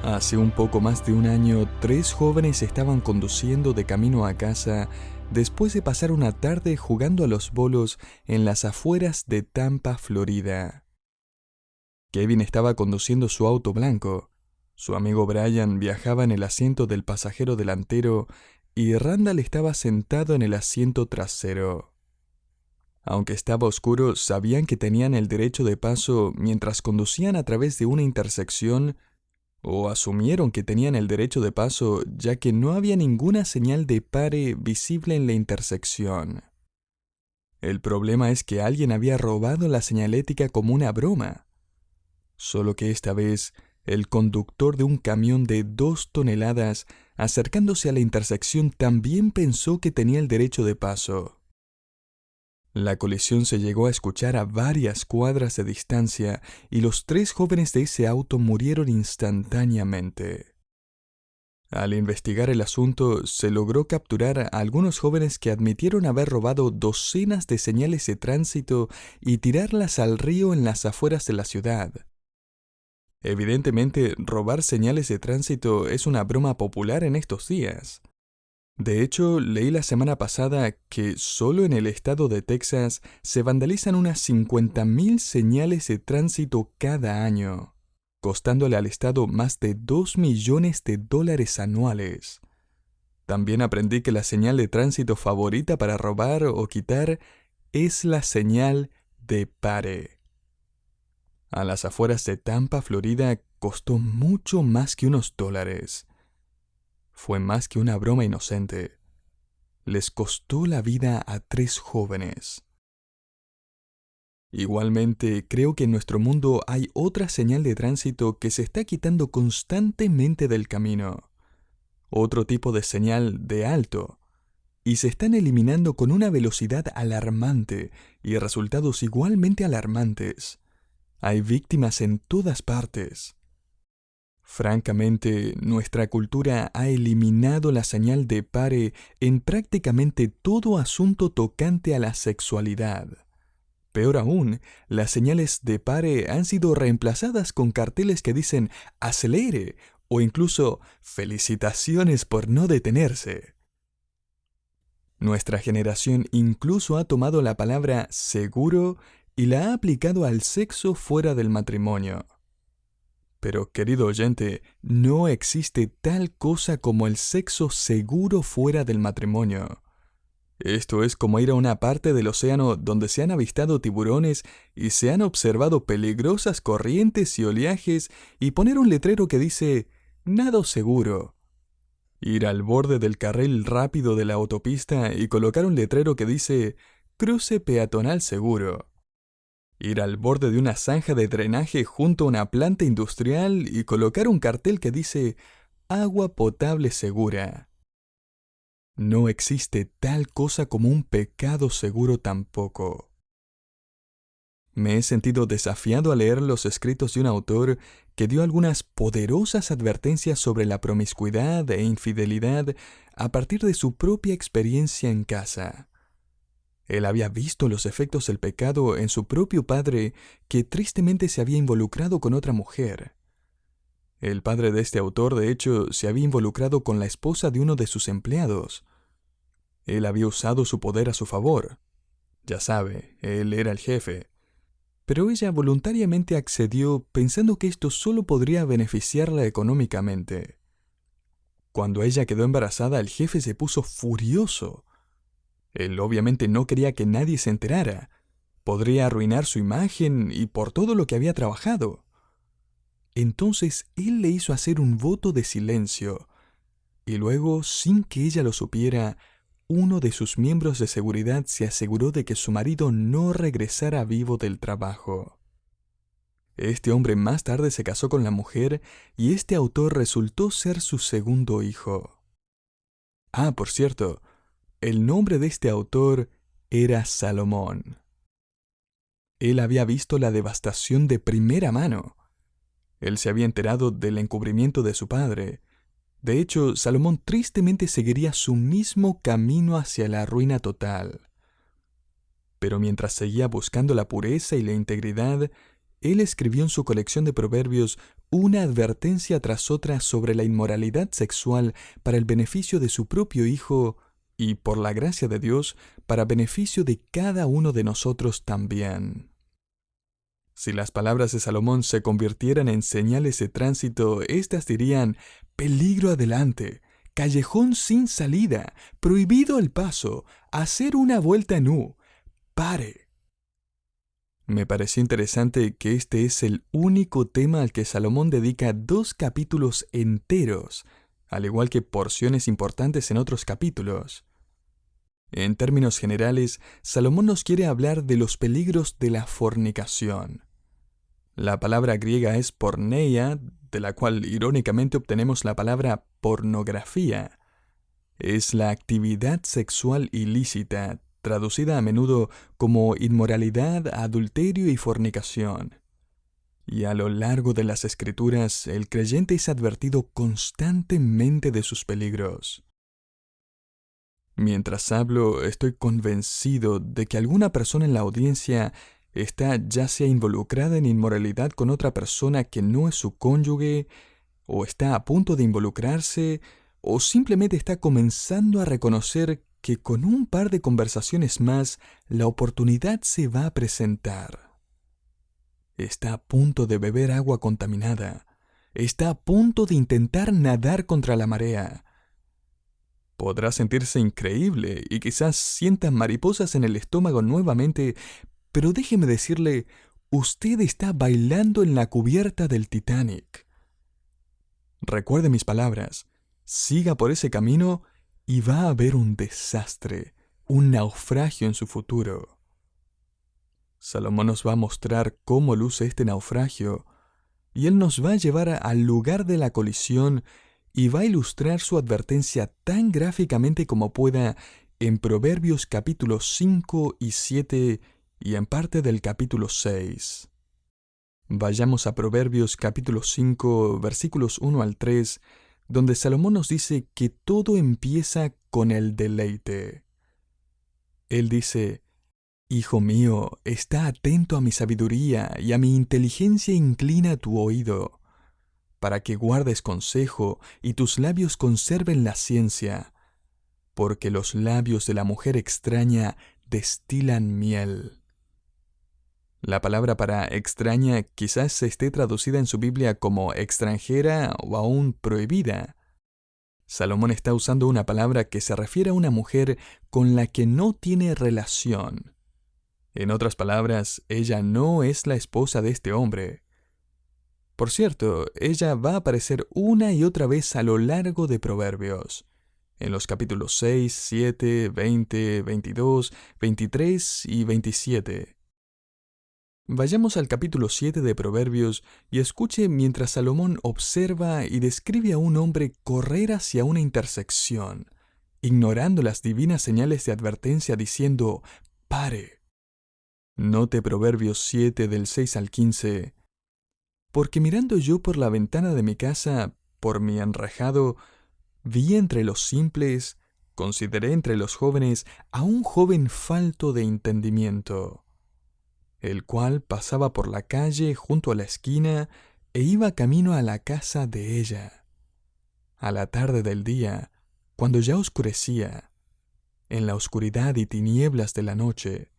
Hace un poco más de un año, tres jóvenes estaban conduciendo de camino a casa después de pasar una tarde jugando a los bolos en las afueras de Tampa, Florida. Kevin estaba conduciendo su auto blanco, su amigo Brian viajaba en el asiento del pasajero delantero y Randall estaba sentado en el asiento trasero. Aunque estaba oscuro, sabían que tenían el derecho de paso mientras conducían a través de una intersección, o asumieron que tenían el derecho de paso ya que no había ninguna señal de pare visible en la intersección. El problema es que alguien había robado la señalética como una broma. Solo que esta vez, el conductor de un camión de 2 toneladas, acercándose a la intersección, también pensó que tenía el derecho de paso. La colisión se llegó a escuchar a varias cuadras de distancia y los tres jóvenes de ese auto murieron instantáneamente. Al investigar el asunto, se logró capturar a algunos jóvenes que admitieron haber robado docenas de señales de tránsito y tirarlas al río en las afueras de la ciudad. Evidentemente, robar señales de tránsito es una broma popular en estos días. De hecho, leí la semana pasada que solo en el estado de Texas se vandalizan unas 50.000 señales de tránsito cada año, costándole al estado más de $2 millones anuales. También aprendí que la señal de tránsito favorita para robar o quitar es la señal de pare. A las afueras de Tampa, Florida, costó mucho más que unos dólares. Fue más que una broma inocente. Les costó la vida a 3 jóvenes. Igualmente, creo que en nuestro mundo hay otra señal de tránsito que se está quitando constantemente del camino. Otro tipo de señal de alto. Y se están eliminando con una velocidad alarmante y resultados igualmente alarmantes. Hay víctimas en todas partes. Francamente, nuestra cultura ha eliminado la señal de pare en prácticamente todo asunto tocante a la sexualidad. Peor aún, las señales de pare han sido reemplazadas con carteles que dicen «acelere» o incluso «felicitaciones por no detenerse». Nuestra generación incluso ha tomado la palabra «seguro» y la ha aplicado al sexo fuera del matrimonio. Pero, querido oyente, no existe tal cosa como el sexo seguro fuera del matrimonio. Esto es como ir a una parte del océano donde se han avistado tiburones y se han observado peligrosas corrientes y oleajes y poner un letrero que dice «nado seguro». Ir al borde del carril rápido de la autopista y colocar un letrero que dice «cruce peatonal seguro». Ir al borde de una zanja de drenaje junto a una planta industrial y colocar un cartel que dice «agua potable segura». No existe tal cosa como un pecado seguro tampoco. Me he sentido desafiado a leer los escritos de un autor que dio algunas poderosas advertencias sobre la promiscuidad e infidelidad a partir de su propia experiencia en casa. Él había visto los efectos del pecado en su propio padre, que tristemente se había involucrado con otra mujer. El padre de este autor, de hecho, se había involucrado con la esposa de uno de sus empleados. Él había usado su poder a su favor. Ya sabe, él era el jefe. Pero ella voluntariamente accedió pensando que esto solo podría beneficiarla económicamente. Cuando ella quedó embarazada, el jefe se puso furioso. Él obviamente no quería que nadie se enterara. Podría arruinar su imagen y por todo lo que había trabajado. Entonces él le hizo hacer un voto de silencio. Y luego, sin que ella lo supiera, uno de sus miembros de seguridad se aseguró de que su marido no regresara vivo del trabajo. Este hombre más tarde se casó con la mujer y este autor resultó ser su segundo hijo. Ah, por cierto, el nombre de este autor era Salomón. Él había visto la devastación de primera mano. Él se había enterado del encubrimiento de su padre. De hecho, Salomón tristemente seguiría su mismo camino hacia la ruina total. Pero mientras seguía buscando la pureza y la integridad, él escribió en su colección de proverbios una advertencia tras otra sobre la inmoralidad sexual para el beneficio de su propio hijo y, por la gracia de Dios, para beneficio de cada uno de nosotros también. Si las palabras de Salomón se convirtieran en señales de tránsito, éstas dirían: peligro adelante, callejón sin salida, prohibido el paso, hacer una vuelta en U, pare. Me pareció interesante que este es el único tema al que Salomón dedica 2 capítulos enteros, al igual que porciones importantes en otros capítulos. En términos generales, Salomón nos quiere hablar de los peligros de la fornicación. La palabra griega es porneia, de la cual irónicamente obtenemos la palabra pornografía. Es la actividad sexual ilícita, traducida a menudo como inmoralidad, adulterio y fornicación. Y a lo largo de las Escrituras, el creyente es advertido constantemente de sus peligros. Mientras hablo, estoy convencido de que alguna persona en la audiencia está ya sea involucrada en inmoralidad con otra persona que no es su cónyuge, o está a punto de involucrarse, o simplemente está comenzando a reconocer que con un par de conversaciones más la oportunidad se va a presentar. Está a punto de beber agua contaminada. Está a punto de intentar nadar contra la marea. Podrá sentirse increíble y quizás sienta mariposas en el estómago nuevamente, pero déjeme decirle, usted está bailando en la cubierta del Titanic. Recuerde mis palabras, siga por ese camino y va a haber un desastre, un naufragio en su futuro. Salomón nos va a mostrar cómo luce este naufragio, y él nos va a llevar al lugar de la colisión y va a ilustrar su advertencia tan gráficamente como pueda en Proverbios capítulos 5 y 7 y en parte del capítulo 6. Vayamos a Proverbios capítulo 5, versículos 1 al 3, donde Salomón nos dice que todo empieza con el deleite. Él dice: Hijo mío, está atento a mi sabiduría y a mi inteligencia inclina tu oído, para que guardes consejo y tus labios conserven la ciencia, porque los labios de la mujer extraña destilan miel. La palabra para extraña quizás esté traducida en su Biblia como extranjera o aún prohibida. Salomón está usando una palabra que se refiere a una mujer con la que no tiene relación. En otras palabras, ella no es la esposa de este hombre. Por cierto, ella va a aparecer una y otra vez a lo largo de Proverbios, en los capítulos 6, 7, 20, 22, 23 y 27. Vayamos al capítulo 7 de Proverbios y escuche mientras Salomón observa y describe a un hombre correr hacia una intersección, ignorando las divinas señales de advertencia diciendo: «Pare». Note Proverbios 7 del 6 al 15. Porque mirando yo por la ventana de mi casa, por mi enrejado, vi entre los simples, consideré entre los jóvenes a un joven falto de entendimiento, el cual pasaba por la calle junto a la esquina e iba camino a la casa de ella. A la tarde del día, cuando ya oscurecía, en la oscuridad y tinieblas de la noche,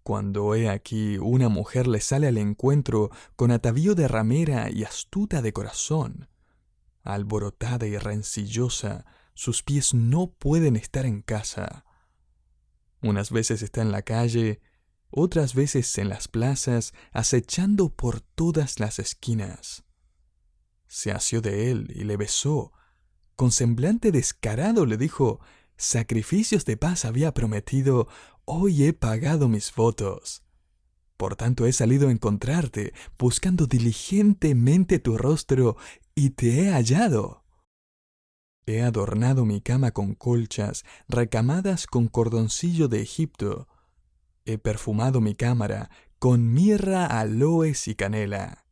cuando he aquí una mujer le sale al encuentro con atavío de ramera y astuta de corazón, alborotada y rencillosa, sus pies no pueden estar en casa. Unas veces está en la calle, otras veces en las plazas, acechando por todas las esquinas. Se asió de él y le besó. Con semblante descarado le dijo: «Sacrificios de paz había prometido, hoy he pagado mis votos. Por tanto he salido a encontrarte, buscando diligentemente tu rostro, y te he hallado. He adornado mi cama con colchas, recamadas con cordoncillo de Egipto. He perfumado mi cámara con mirra, aloes y canela».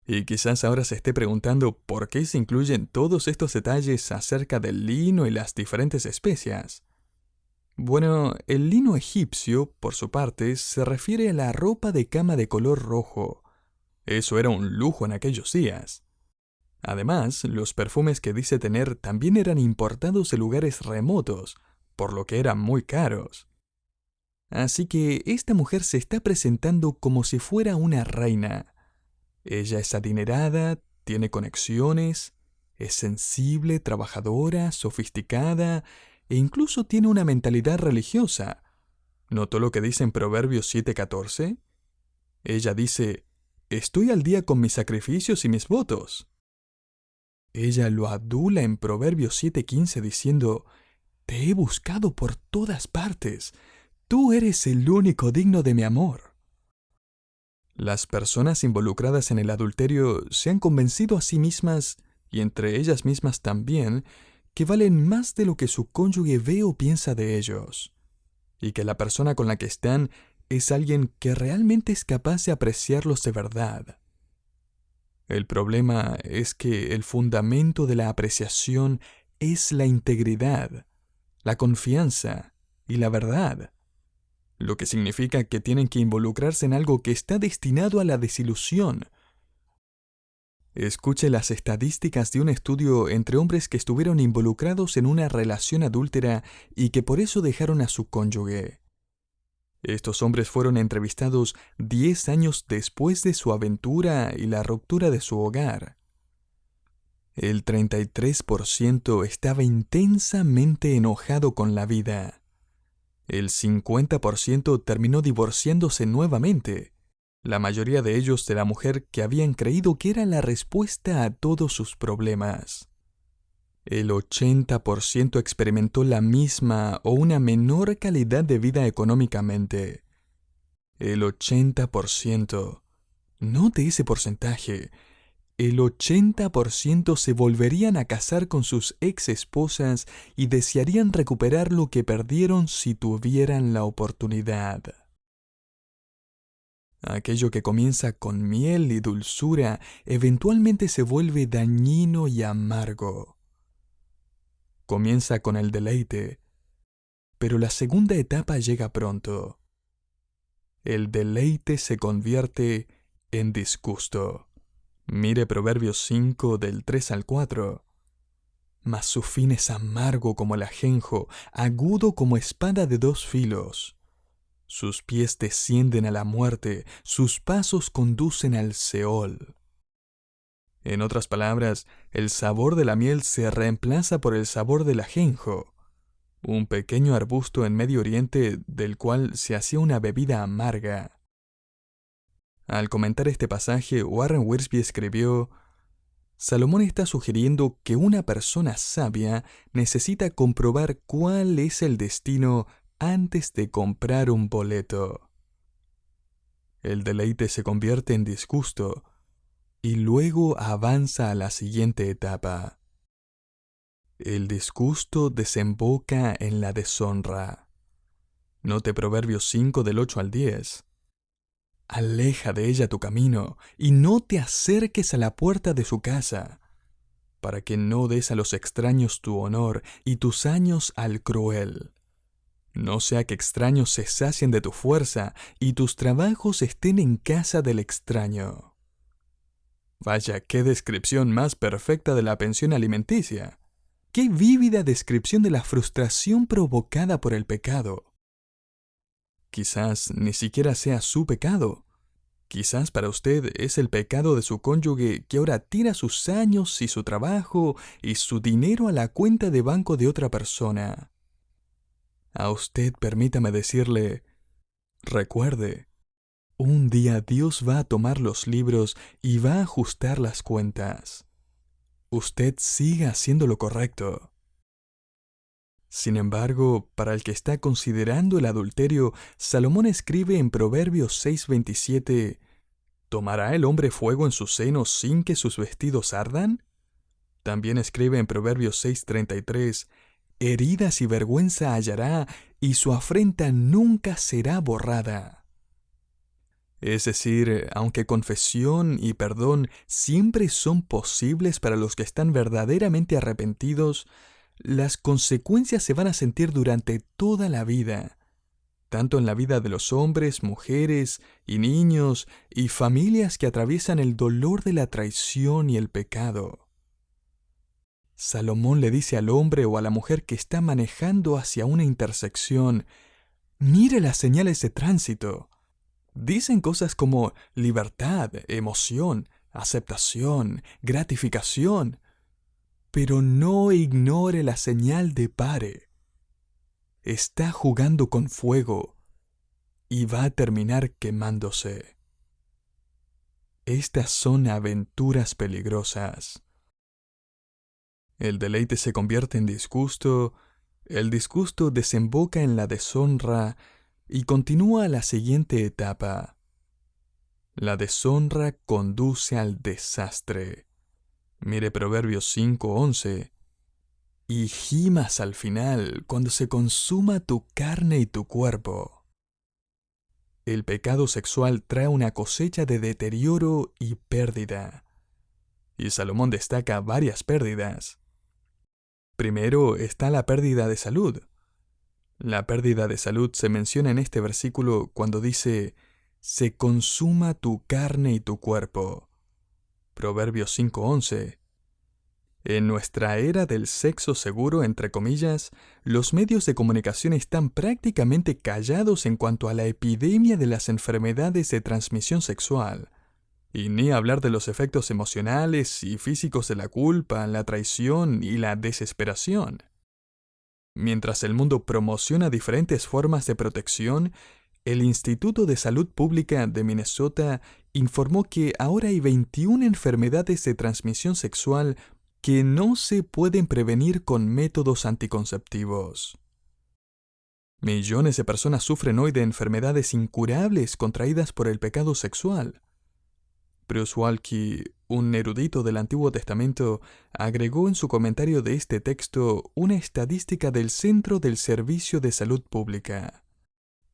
Y quizás ahora se esté preguntando por qué se incluyen todos estos detalles acerca del lino y las diferentes especias. Bueno, el lino egipcio, por su parte, se refiere a la ropa de cama de color rojo. Eso era un lujo en aquellos días. Además, los perfumes que dice tener también eran importados de lugares remotos, por lo que eran muy caros. Así que esta mujer se está presentando como si fuera una reina. Ella es adinerada, tiene conexiones, es sensible, trabajadora, sofisticada e incluso tiene una mentalidad religiosa. ¿Notó lo que dice en Proverbios 7:14? Ella dice, estoy al día con mis sacrificios y mis votos. Ella lo adula en Proverbios 7:15 diciendo, te he buscado por todas partes, tú eres el único digno de mi amor. Las personas involucradas en el adulterio se han convencido a sí mismas, y entre ellas mismas también, que valen más de lo que su cónyuge ve o piensa de ellos, y que la persona con la que están es alguien que realmente es capaz de apreciarlos de verdad. El problema es que el fundamento de la apreciación es la integridad, la confianza y la verdad, lo que significa que tienen que involucrarse en algo que está destinado a la desilusión. Escuche las estadísticas de un estudio entre hombres que estuvieron involucrados en una relación adúltera y que por eso dejaron a su cónyuge. Estos hombres fueron entrevistados 10 años después de su aventura y la ruptura de su hogar. El 33% estaba intensamente enojado con la vida. El 50% terminó divorciándose nuevamente, la mayoría de ellos de la mujer que habían creído que era la respuesta a todos sus problemas. El 80% experimentó la misma o una menor calidad de vida económicamente. El 80%. Note ese porcentaje. El 80% se volverían a casar con sus ex esposas y desearían recuperar lo que perdieron si tuvieran la oportunidad. Aquello que comienza con miel y dulzura eventualmente se vuelve dañino y amargo. Comienza con el deleite, pero la segunda etapa llega pronto. El deleite se convierte en disgusto. Mire Proverbios 5 del 3 al 4. Mas su fin es amargo como el ajenjo, agudo como espada de dos filos. Sus pies descienden a la muerte, sus pasos conducen al Seol. En otras palabras, el sabor de la miel se reemplaza por el sabor del ajenjo, un pequeño arbusto en Medio Oriente del cual se hacía una bebida amarga. Al comentar este pasaje, Warren Wiersbe escribió, Salomón está sugiriendo que una persona sabia necesita comprobar cuál es el destino antes de comprar un boleto. El deleite se convierte en disgusto y luego avanza a la siguiente etapa. El disgusto desemboca en la deshonra. Note Proverbios 5 del 8 al 10. Aleja de ella tu camino y no te acerques a la puerta de su casa, para que no des a los extraños tu honor y tus años al cruel. No sea que extraños se sacien de tu fuerza y tus trabajos estén en casa del extraño. Vaya, qué descripción más perfecta de la pensión alimenticia. Qué vívida descripción de la frustración provocada por el pecado. Quizás ni siquiera sea su pecado. Quizás para usted es el pecado de su cónyuge que ahora tira sus años y su trabajo y su dinero a la cuenta de banco de otra persona. A usted permítame decirle, recuerde, un día Dios va a tomar los libros y va a ajustar las cuentas. Usted siga haciendo lo correcto. Sin embargo, para el que está considerando el adulterio, Salomón escribe en Proverbios 6:27, ¿tomará el hombre fuego en su seno sin que sus vestidos ardan? También escribe en Proverbios 6:33, heridas y vergüenza hallará, y su afrenta nunca será borrada. Es decir, aunque confesión y perdón siempre son posibles para los que están verdaderamente arrepentidos, las consecuencias se van a sentir durante toda la vida, tanto en la vida de los hombres, mujeres y niños y familias que atraviesan el dolor de la traición y el pecado. Salomón le dice al hombre o a la mujer que está manejando hacia una intersección: mire las señales de tránsito. Dicen cosas como libertad, emoción, aceptación, gratificación, pero no ignore la señal de pare. Está jugando con fuego y va a terminar quemándose. Estas son aventuras peligrosas. El deleite se convierte en disgusto, el disgusto desemboca en la deshonra y continúa a la siguiente etapa. La deshonra conduce al desastre. Mire Proverbios 5:11. Y gimas al final cuando se consuma tu carne y tu cuerpo. El pecado sexual trae una cosecha de deterioro y pérdida. Y Salomón destaca varias pérdidas. Primero está la pérdida de salud. La pérdida de salud se menciona en este versículo cuando dice: se consuma tu carne y tu cuerpo. Proverbios 5:11. En nuestra era del sexo seguro, entre comillas, los medios de comunicación están prácticamente callados en cuanto a la epidemia de las enfermedades de transmisión sexual. Y ni hablar de los efectos emocionales y físicos de la culpa, la traición y la desesperación. Mientras el mundo promociona diferentes formas de protección, el Instituto de Salud Pública de Minnesota informó que ahora hay 21 enfermedades de transmisión sexual que no se pueden prevenir con métodos anticonceptivos. Millones de personas sufren hoy de enfermedades incurables contraídas por el pecado sexual. Bruce Waltke, un erudito del Antiguo Testamento, agregó en su comentario de este texto una estadística del Centro del Servicio de Salud Pública.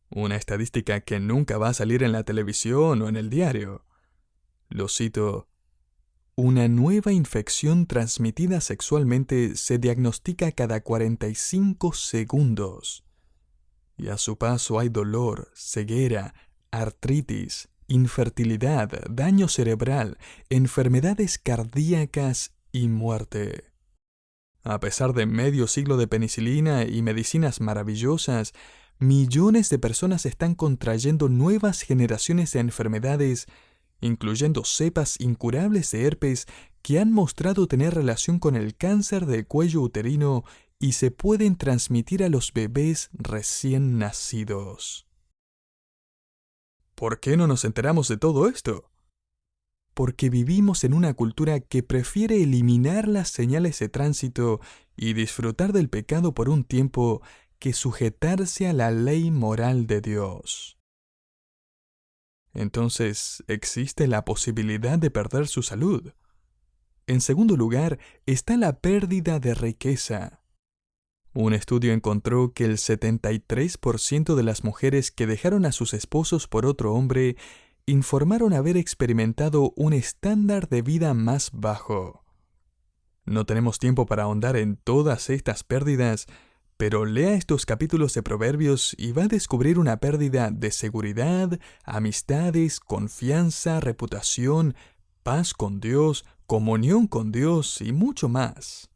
Una estadística que nunca va a salir en la televisión o en el diario. Lo cito: una nueva infección transmitida sexualmente se diagnostica cada 45 segundos. Y a su paso hay dolor, ceguera, artritis, infertilidad, daño cerebral, enfermedades cardíacas y muerte. A pesar de medio siglo de penicilina y medicinas maravillosas, millones de personas están contrayendo nuevas generaciones de enfermedades, incluyendo cepas incurables de herpes que han mostrado tener relación con el cáncer del cuello uterino y se pueden transmitir a los bebés recién nacidos. ¿Por qué no nos enteramos de todo esto? Porque vivimos en una cultura que prefiere eliminar las señales de tránsito y disfrutar del pecado por un tiempo que sujetarse a la ley moral de Dios. Entonces, ¿existe la posibilidad de perder su salud? En segundo lugar, está la pérdida de riqueza. Un estudio encontró que el 73% de las mujeres que dejaron a sus esposos por otro hombre informaron haber experimentado un estándar de vida más bajo. No tenemos tiempo para ahondar en todas estas pérdidas, pero lea estos capítulos de Proverbios y va a descubrir una pérdida de seguridad, amistades, confianza, reputación, paz con Dios, comunión con Dios y mucho más.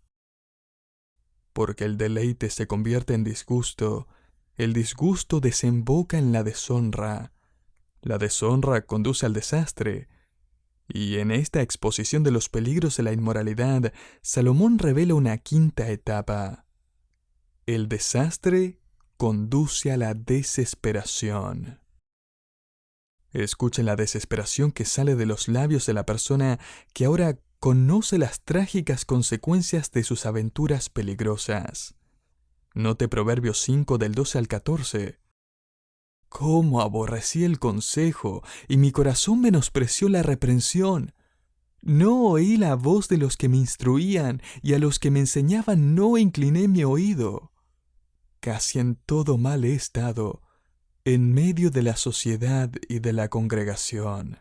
Porque el deleite se convierte en disgusto, el disgusto desemboca en la deshonra conduce al desastre. Y en esta exposición de los peligros de la inmoralidad, Salomón revela una quinta etapa. El desastre conduce a la desesperación. Escuche la desesperación que sale de los labios de la persona que ahora conoce las trágicas consecuencias de sus aventuras peligrosas. Note Proverbios 5 del 12 al 14. Cómo aborrecí el consejo, y mi corazón menospreció la reprensión. No oí la voz de los que me instruían, y a los que me enseñaban no incliné mi oído. Casi en todo mal he estado, en medio de la sociedad y de la congregación.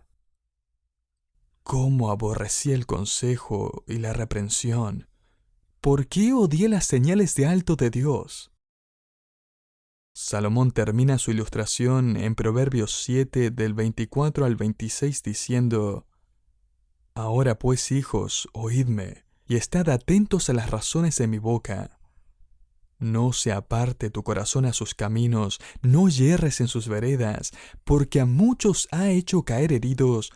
Cómo aborrecí el consejo y la reprensión. ¿Por qué odié las señales de alto de Dios? Salomón termina su ilustración en Proverbios 7 del 24 al 26 diciendo: Ahora pues, hijos, oídme, y estad atentos a las razones de mi boca. No se aparte tu corazón a sus caminos, no yerres en sus veredas, porque a muchos ha hecho caer heridos,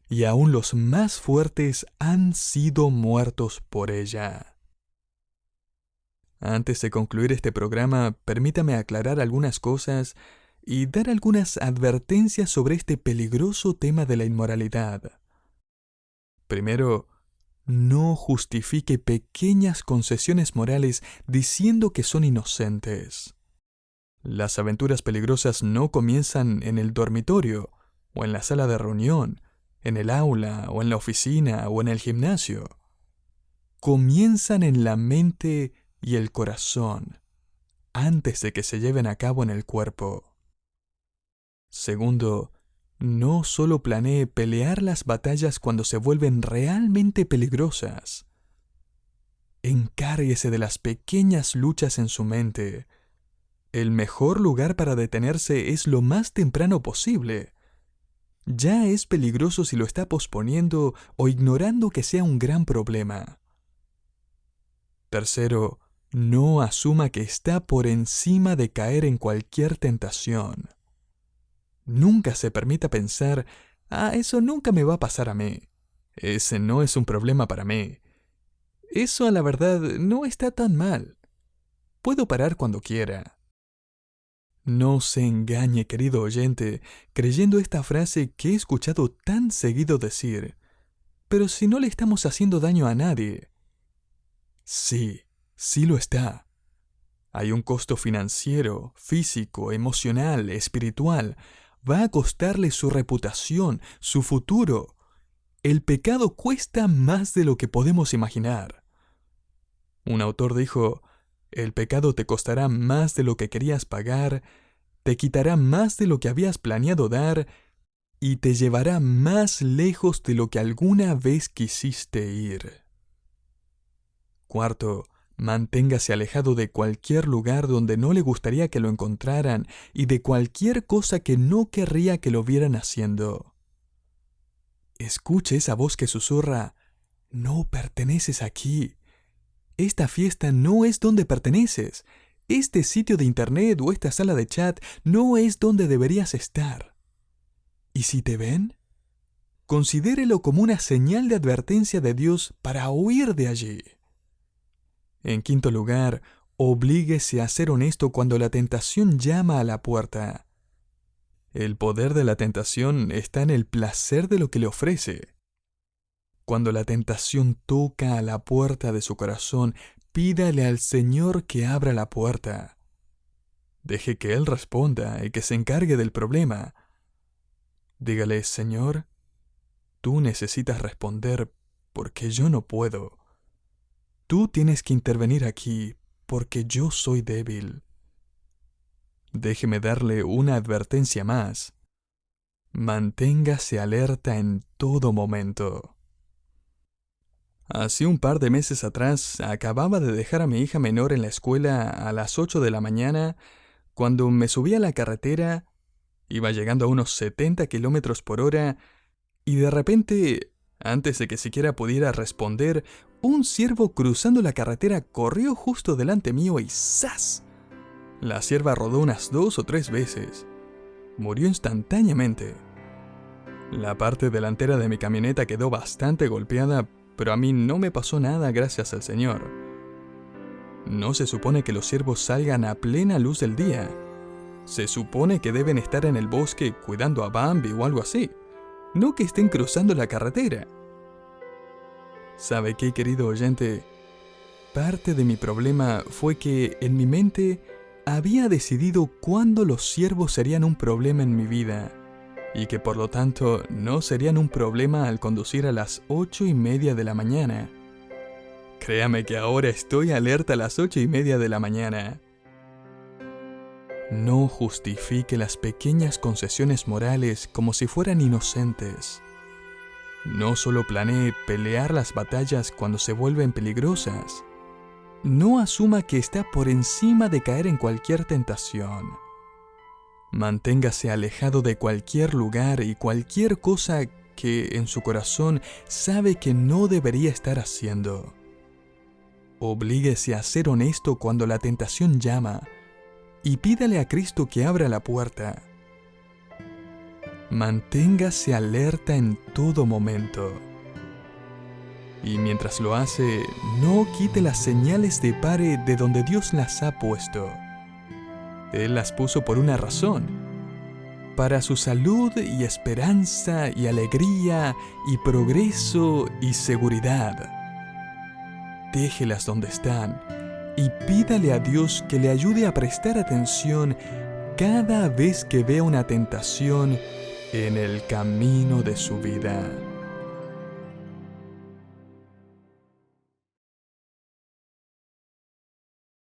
y aun los más fuertes han sido muertos por ella. Antes de concluir este programa, permítame aclarar algunas cosas y dar algunas advertencias sobre este peligroso tema de la inmoralidad. Primero, no justifique pequeñas concesiones morales diciendo que son inocentes. Las aventuras peligrosas no comienzan en el dormitorio, o en la sala de reunión, en el aula, o en la oficina, o en el gimnasio. Comienzan en la mente y el corazón, antes de que se lleven a cabo en el cuerpo. Segundo, no solo planee pelear las batallas cuando se vuelven realmente peligrosas. Encárguese de las pequeñas luchas en su mente. El mejor lugar para detenerse es lo más temprano posible. Ya es peligroso si lo está posponiendo o ignorando que sea un gran problema. Tercero, no asuma que está por encima de caer en cualquier tentación. Nunca se permita pensar: eso nunca me va a pasar a mí. Ese no es un problema para mí. Eso, a la verdad, no está tan mal. Puedo parar cuando quiera. No se engañe, querido oyente, creyendo esta frase que he escuchado tan seguido decir: pero si no le estamos haciendo daño a nadie. Sí, sí lo está. Hay un costo financiero, físico, emocional, espiritual. Va a costarle su reputación, su futuro. El pecado cuesta más de lo que podemos imaginar. Un autor dijo: el pecado te costará más de lo que querías pagar, te quitará más de lo que habías planeado dar, y te llevará más lejos de lo que alguna vez quisiste ir. Cuarto, manténgase alejado de cualquier lugar donde no le gustaría que lo encontraran y de cualquier cosa que no querría que lo vieran haciendo. Escuche esa voz que susurra: no perteneces aquí. Esta fiesta no es donde perteneces. Este sitio de internet o esta sala de chat no es donde deberías estar. ¿Y si te ven? Considérelo como una señal de advertencia de Dios para huir de allí. En quinto lugar, oblíguese a ser honesto cuando la tentación llama a la puerta. El poder de la tentación está en el placer de lo que le ofrece. Cuando la tentación toca a la puerta de su corazón, pídale al Señor que abra la puerta. Deje que Él responda y que se encargue del problema. Dígale: Señor, tú necesitas responder porque yo no puedo. Tú tienes que intervenir aquí porque yo soy débil. Déjeme darle una advertencia más. Manténgase alerta en todo momento. Hace un par de meses atrás, acababa de dejar a mi hija menor en la escuela a las 8 de la mañana, cuando me subí a la carretera, iba llegando a unos 70 kilómetros por hora, y de repente, antes de que siquiera pudiera responder, un ciervo cruzando la carretera corrió justo delante mío y ¡zas! La cierva rodó unas 2 o 3 veces. Murió instantáneamente. La parte delantera de mi camioneta quedó bastante golpeada, pero a mí no me pasó nada, gracias al Señor. No se supone que los ciervos salgan a plena luz del día. Se supone que deben estar en el bosque cuidando a Bambi o algo así, no que estén cruzando la carretera. ¿Sabe qué, querido oyente? Parte de mi problema fue que en mi mente había decidido cuándo los ciervos serían un problema en mi vida, y que por lo tanto no serían un problema al conducir a las 8:30 de la mañana. Créame que ahora estoy alerta a las 8:30 de la mañana. No justifique las pequeñas concesiones morales como si fueran inocentes. No solo planee pelear las batallas cuando se vuelven peligrosas. No asuma que está por encima de caer en cualquier tentación. Manténgase alejado de cualquier lugar y cualquier cosa que en su corazón sabe que no debería estar haciendo. Oblíguese a ser honesto cuando la tentación llama y pídale a Cristo que abra la puerta. Manténgase alerta en todo momento. Y mientras lo hace, no quite las señales de pare de donde Dios las ha puesto. Él las puso por una razón, para su salud y esperanza y alegría y progreso y seguridad. Déjelas donde están y pídale a Dios que le ayude a prestar atención cada vez que vea una tentación en el camino de su vida.